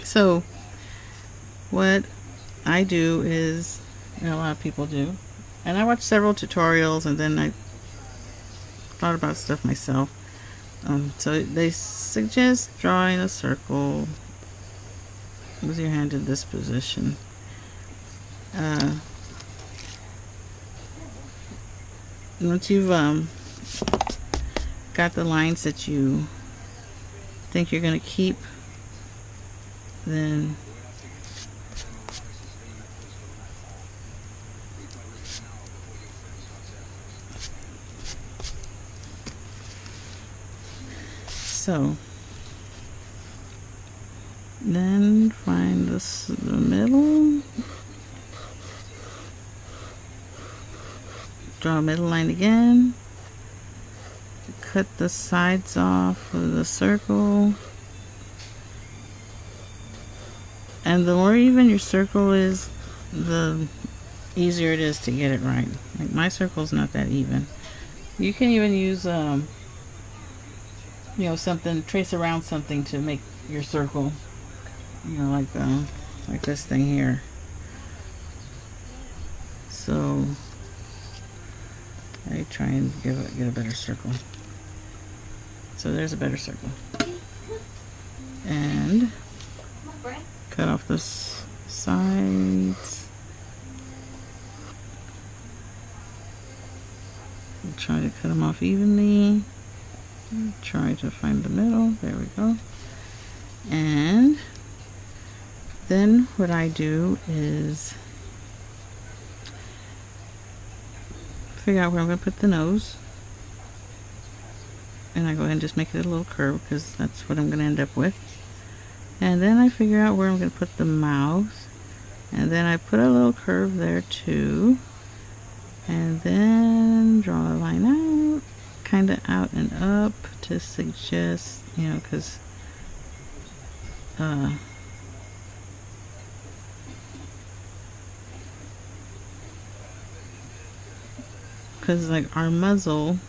So what I do is, a lot of people do, and I watched several tutorials, and then I thought about stuff myself. So they suggest drawing a circle with your hand in this position. Once you've got the lines that you think you're going to keep, then then find the middle, draw a middle line again, cut the sides off of the circle, and the more even your circle is, the easier it is to get it right. Like my circle's not that even. You can even use something, trace around something to make your circle, like this thing here. So I try and get a better circle. So there's a better circle. And cut off the sides. Try to cut them off evenly. Try to find the middle. There we go. And then what I do is figure out where I'm going to put the nose. And I go ahead and just make it a little curve because that's what I'm going to end up with. And then I figure out where I'm going to put the mouth. And then I put a little curve there too. And then draw a line out, kind of out and up to suggest, because like our muzzle,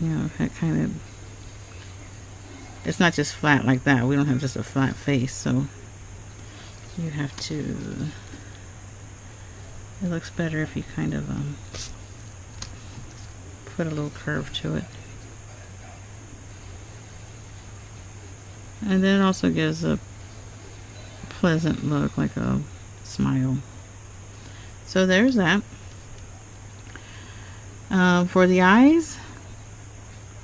that kind of, it's not just flat like that. We don't have just a flat face, so you have to, it looks better if you kind of put a little curve to it. And then it also gives a pleasant look, like a smile. So there's that. For the eyes,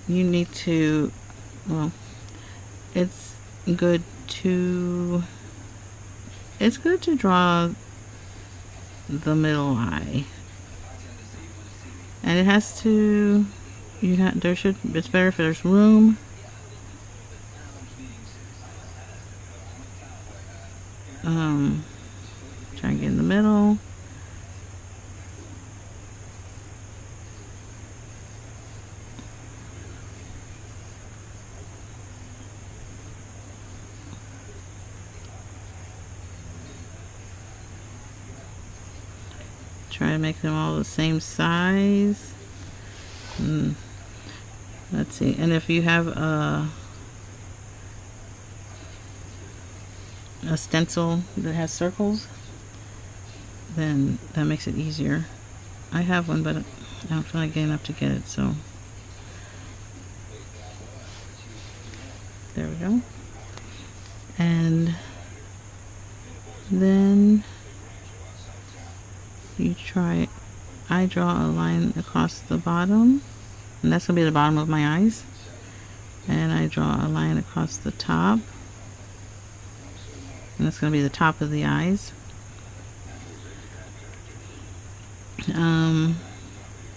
you need to, it's good to draw the middle eye. And it has to, it's better if there's room. Try and get in the middle. Try to make them all the same size. Let's see, and if you have a stencil that has circles, then that makes it easier. I have one, but I don't feel like getting up to get it, so there we go. And then I draw a line across the bottom, and that's going to be the bottom of my eyes. And I draw a line across the top, and that's going to be the top of the eyes.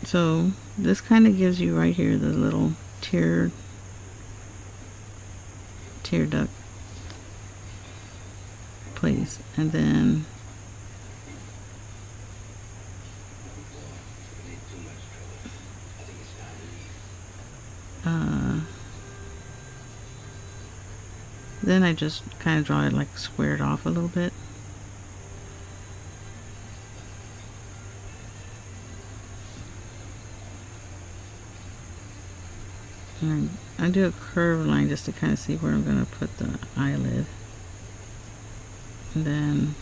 So this kind of gives you right here the little tear duct place, and then I just kind of draw it like squared off a little bit. And I do a curved line just to kind of see where I'm going to put the eyelid. And then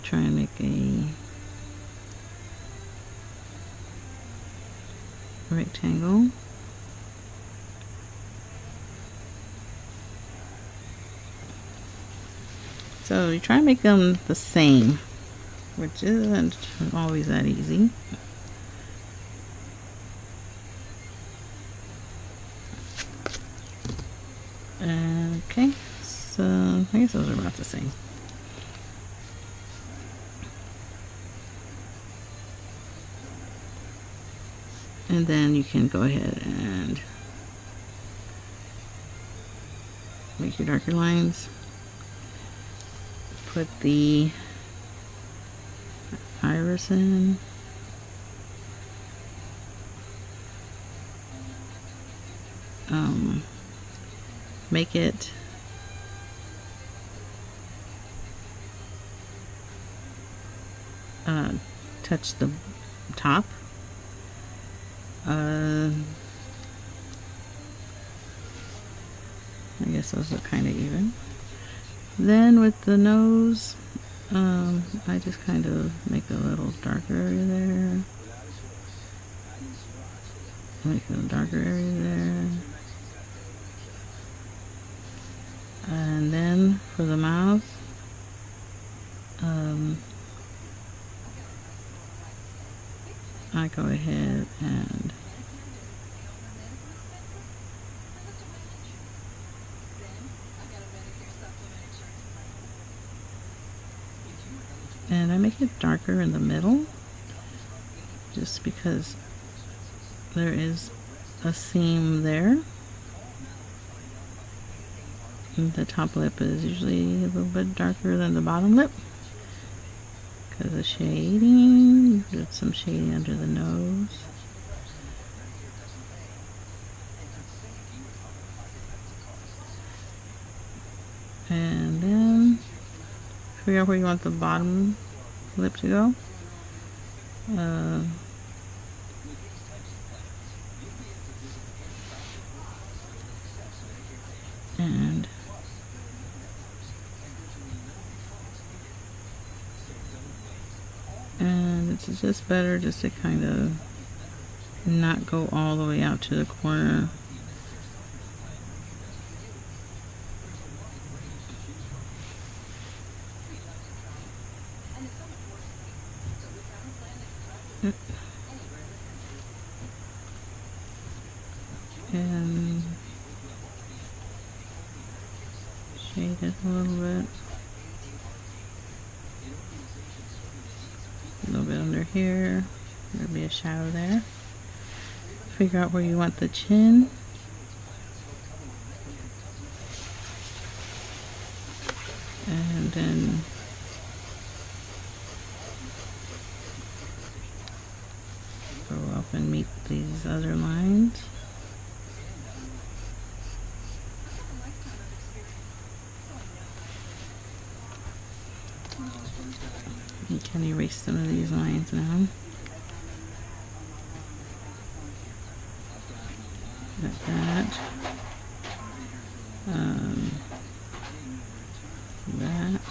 try and make a rectangle. So you try and make them the same, which isn't always that easy. Okay, so I guess those are about the same. And then you can go ahead and make your darker lines. Put the iris in. Make it touch the top. I guess those look kind of even. Then with the nose, I just kind of make a little darker area there. Make a darker area there. And then for the mouth, I go ahead and I make it darker in the middle, just because there is a seam there. And the top lip is usually a little bit darker than the bottom lip because of shading. Did some shading under the nose. And then figure out where you want the bottom lip to go. And it's just better just to kind of not go all the way out to the corner. And shade it a little bit. A little bit under here. There'll be a shadow there. Figure out where you want the chin. And then go up and meet these other lines. You can erase some of these lines now. Like that. That.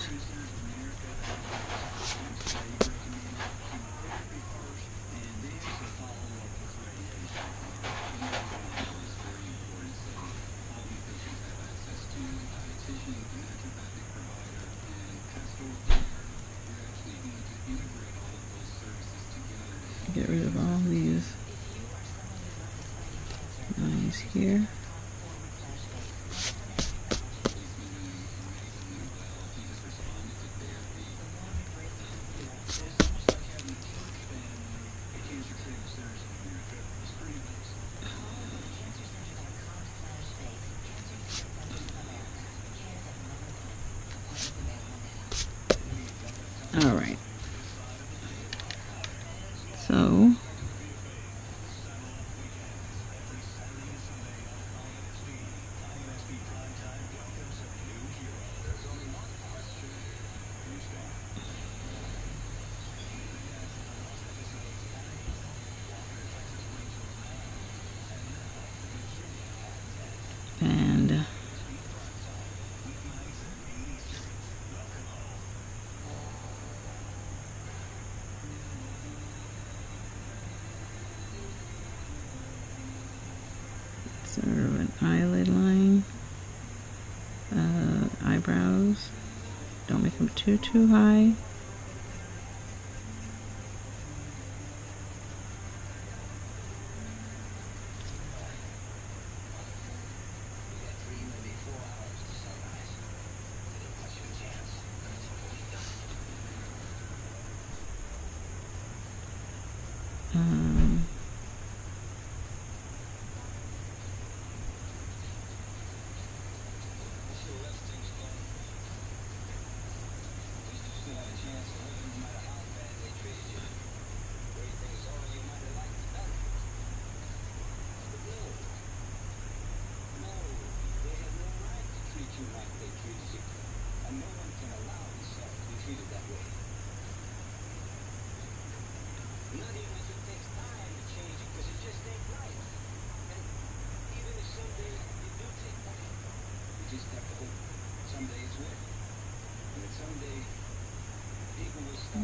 Get rid of all these lines here. All right. So sort of an eyelid line. Eyebrows, don't make them too high.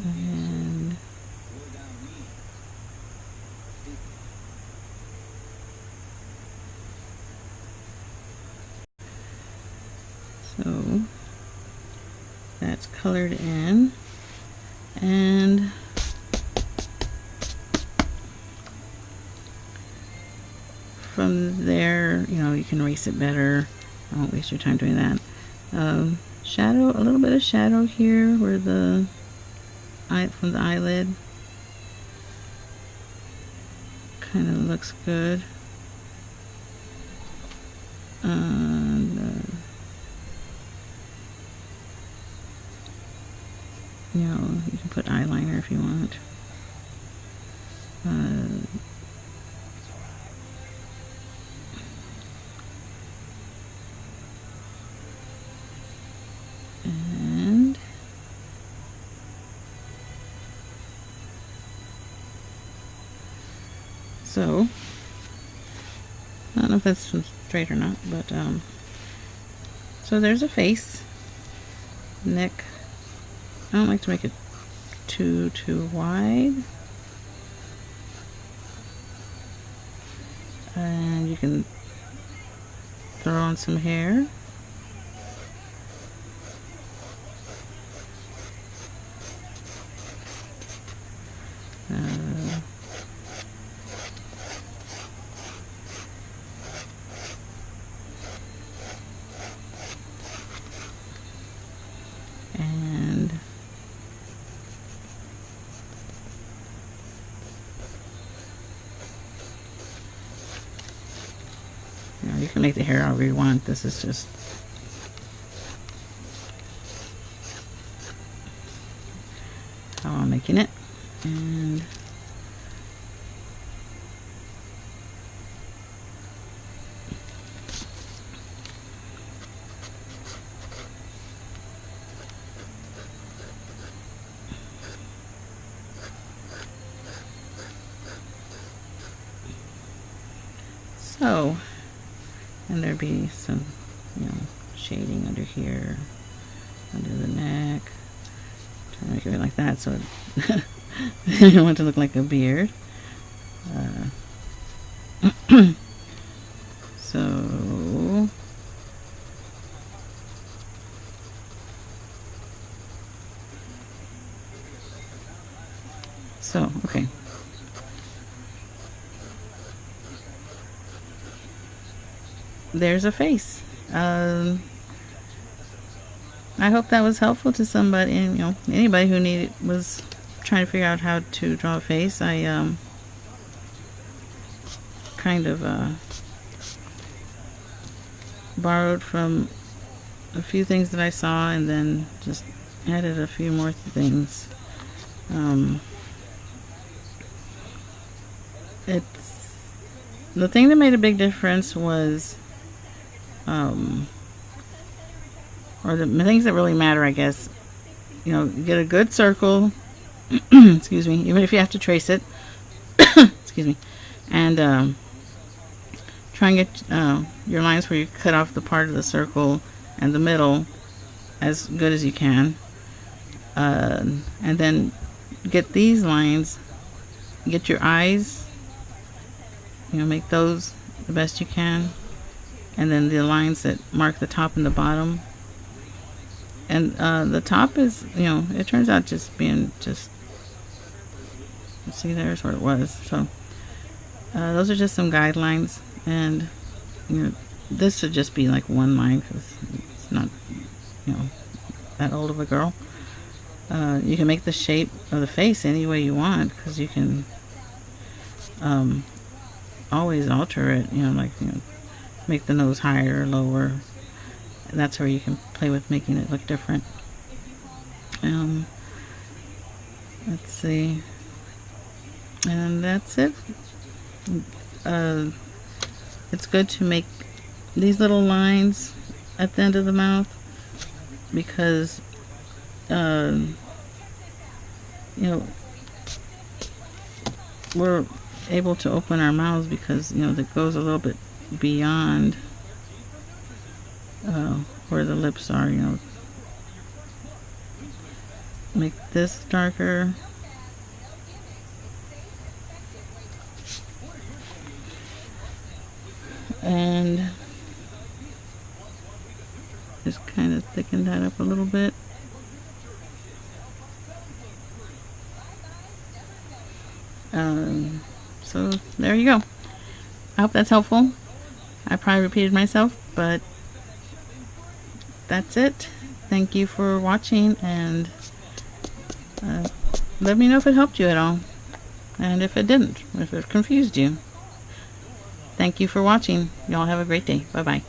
And so that's colored in, and from there, you know, you can erase it better. I won't waste your time doing that. Shadow, a little bit of shadow here where the eye, from the eyelid, kind of looks good. And you know, you can put eyeliner if you want. And so, I don't know if that's straight or not, but so there's a face, neck. I don't like to make it too wide. And you can throw on some hair. And you know, you can make the hair however you want. This is just how I'm making it. And so, and there'd be some, you know, shading under here, under the neck. Trying to make it like that so it I don't want it to look like a beard. So okay. There's a face. I hope that was helpful to somebody, and you know, anybody who was trying to figure out how to draw a face. I kind of borrowed from a few things that I saw and then just added a few more things. The thing that made a big difference was or the things that really matter, I guess, you know, get a good circle. Excuse me, even if you have to trace it. Excuse me. And try and get your lines where you cut off the part of the circle and the middle as good as you can. And then get these lines, get your eyes, you know, make those the best you can. and then the lines that mark the top and the bottom. And the top is, it turns out just being see, there's where it was. So those are just some guidelines, and this should just be like one line because it's not that old of a girl. You can make the shape of the face any way you want, because you can always alter it, make the nose higher or lower. That's where you can play with making it look different. Let's see, and that's it. It's good to make these little lines at the end of the mouth, because we're able to open our mouths because that goes a little bit beyond where the lips are. Make this darker. And just kind of thicken that up a little bit. So there you go. I hope that's helpful. I probably repeated myself, but that's it. Thank you for watching, and let me know if it helped you at all, and if it didn't, if it confused you. Thank you for watching. Y'all have a great day. Bye-bye.